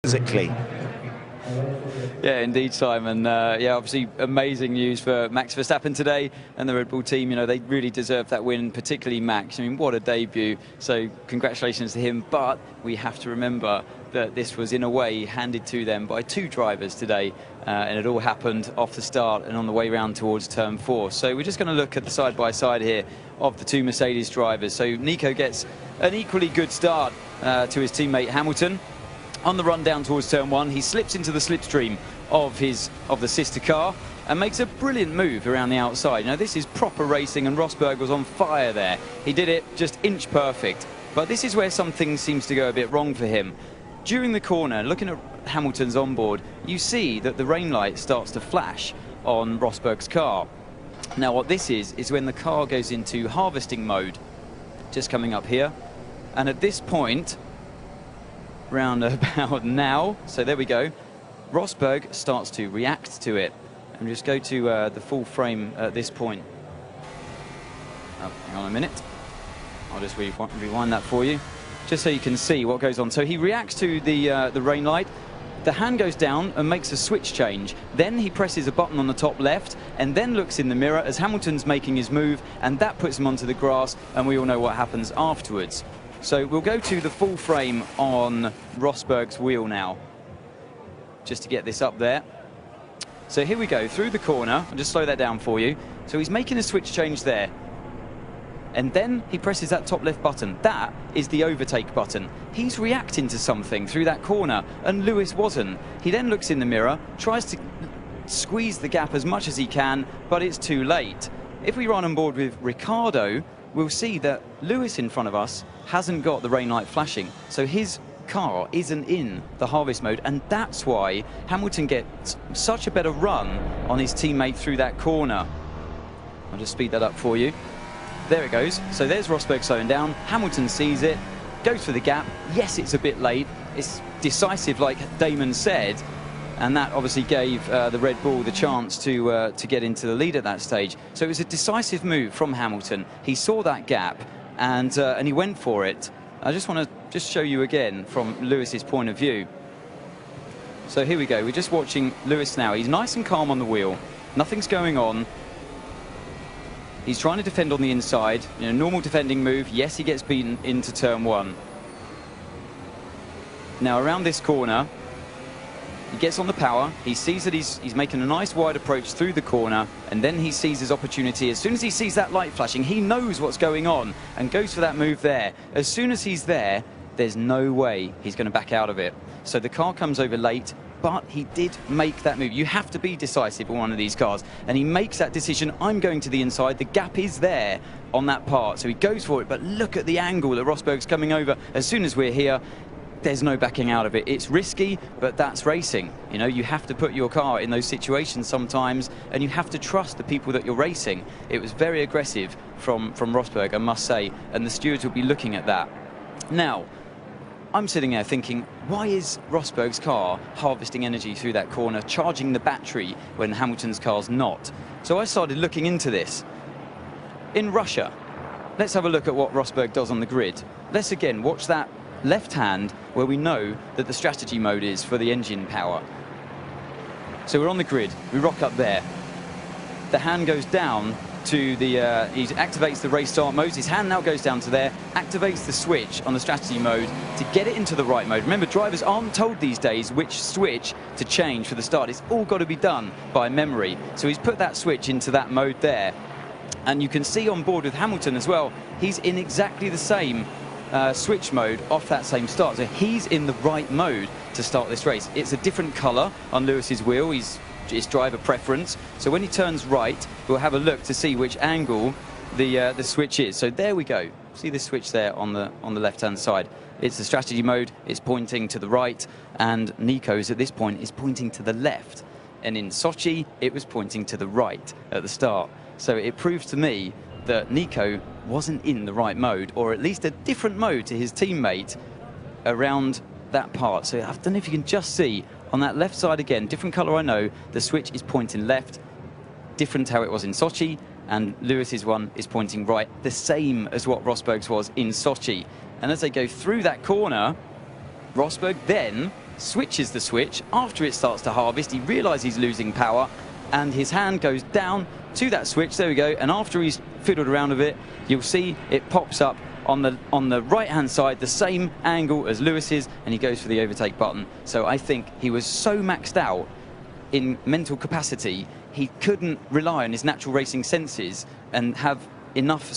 physically. Yeah, indeed, Simon. Yeah, obviously amazing news for Max Verstappen today and the Red Bull team. You know, they really deserved that win, particularly Max. I mean, what a debut. So congratulations to him. But we have to remember that this was, in a way, handed to them by two drivers today. And it all happened off the start and on the way round towards turn 4. So we're just going to look at the side-by-side here of the two Mercedes drivers. So Nico gets an equally good start to his teammate Hamilton. On the run down towards turn 1, he slips into the slipstream of the sister car and makes a brilliant move around the outside. Now, this is proper racing, and Rosberg was on fire there. He did it just inch perfect. But this is where something seems to go a bit wrong for him. During the corner, looking at Hamilton's onboard, you see that the rain light starts to flash on Rosberg's car. Now, what this is when the car goes into harvesting mode, just coming up here. And at this point, round about now, so there we go, Rosberg starts to react to it. And just go to the full frame at this point. Oh, hang on a minute, I'll just rewind that for you, just so you can see what goes on. So he reacts to the rain light. The hand goes down and makes a switch change. Then he presses a button on the top left and then looks in the mirror as Hamilton's making his move, and that puts him onto the grass, and we all know what happens afterwards. So we'll go to the full frame on Rosberg's wheel now, just to get this up there. So here we go, through the corner. I'll just slow that down for you. So he's making a switch change there. And then he presses that top left button. That is the overtake button. He's reacting to something through that corner, and Lewis wasn't. He then looks in the mirror, tries to squeeze the gap as much as he can, but it's too late. If we run on board with Ricardo, we'll see that Lewis in front of us hasn't got the rain light flashing, so his car isn't in the harvest mode, and that's why Hamilton gets such a better run on his teammate through that corner. I'll just speed that up for you. There it goes. So there's Rosberg slowing down. Hamilton sees it, goes for the gap. Yes, it's a bit late. It's decisive, like Damon said, and that obviously gave the Red Bull the chance to get into the lead at that stage. So it was a decisive move from Hamilton. He saw that gap and he went for it. I just want to show you again from Lewis's point of view. So here we go. We're just watching Lewis now. He's nice and calm on the wheel. Nothing's going on. He's trying to defend on the inside. You know, normal defending move. Yes, he gets beaten into turn 1. Now around this corner, he gets on the power. He sees that he's making a nice wide approach through the corner, and then he sees his opportunity. As soon as he sees that light flashing, he knows what's going on and goes for that move there. As soon as he's there, there's no way he's going to back out of it. So the car comes over late, but he did make that move. You have to be decisive on one of these cars, and he makes that decision. I'm going to the inside. The gap is there on that part, so he goes for it. But look at the angle that Rosberg's coming over. As soon as we're here, there's no backing out of it. It's risky, but that's racing. You know, you have to put your car in those situations sometimes, and you have to trust the people that you're racing. It was very aggressive from Rosberg, I must say, and the stewards will be looking at that. Now, I'm sitting there thinking, why is Rosberg's car harvesting energy through that corner, charging the battery when Hamilton's car's not? So I started looking into this. In Russia, let's have a look at what Rosberg does on the grid. Let's again watch that left hand where we know that the strategy mode is for the engine power. So we're on the grid, we rock up there. The hand goes down to the, he activates the race start mode. His hand now goes down to there, activates the switch on the strategy mode to get it into the right mode. Remember, drivers aren't told these days which switch to change for the start. It's all got to be done by memory. So he's put that switch into that mode there. And you can see on board with Hamilton as well, he's in exactly the same switch mode off that same start. So he's in the right mode to start this race. It's a different color on Lewis's wheel. It's driver preference. So when he turns right, we'll have a look to see which angle the switch is. So there we go. See the switch there on the left-hand side. It's the strategy mode. It's pointing to the right, and Nico's at this point is pointing to the left. And in Sochi, it was pointing to the right at the start. So it proves to me that Nico wasn't in the right mode, or at least a different mode to his teammate around that part. So I don't know if you can just see on that left side again, different color I know, the switch is pointing left, different how it was in Sochi, and Lewis's one is pointing right, the same as what Rosberg's was in Sochi. And as they go through that corner, Rosberg then switches the switch. After it starts to harvest, he realises he's losing power, and his hand goes down to that switch. There we go. And after he's fiddled around with it, you'll see it pops up on the right-hand side, the same angle as Lewis's, and he goes for the overtake button. So I think he was so maxed out in mental capacity, he couldn't rely on his natural racing senses and have enough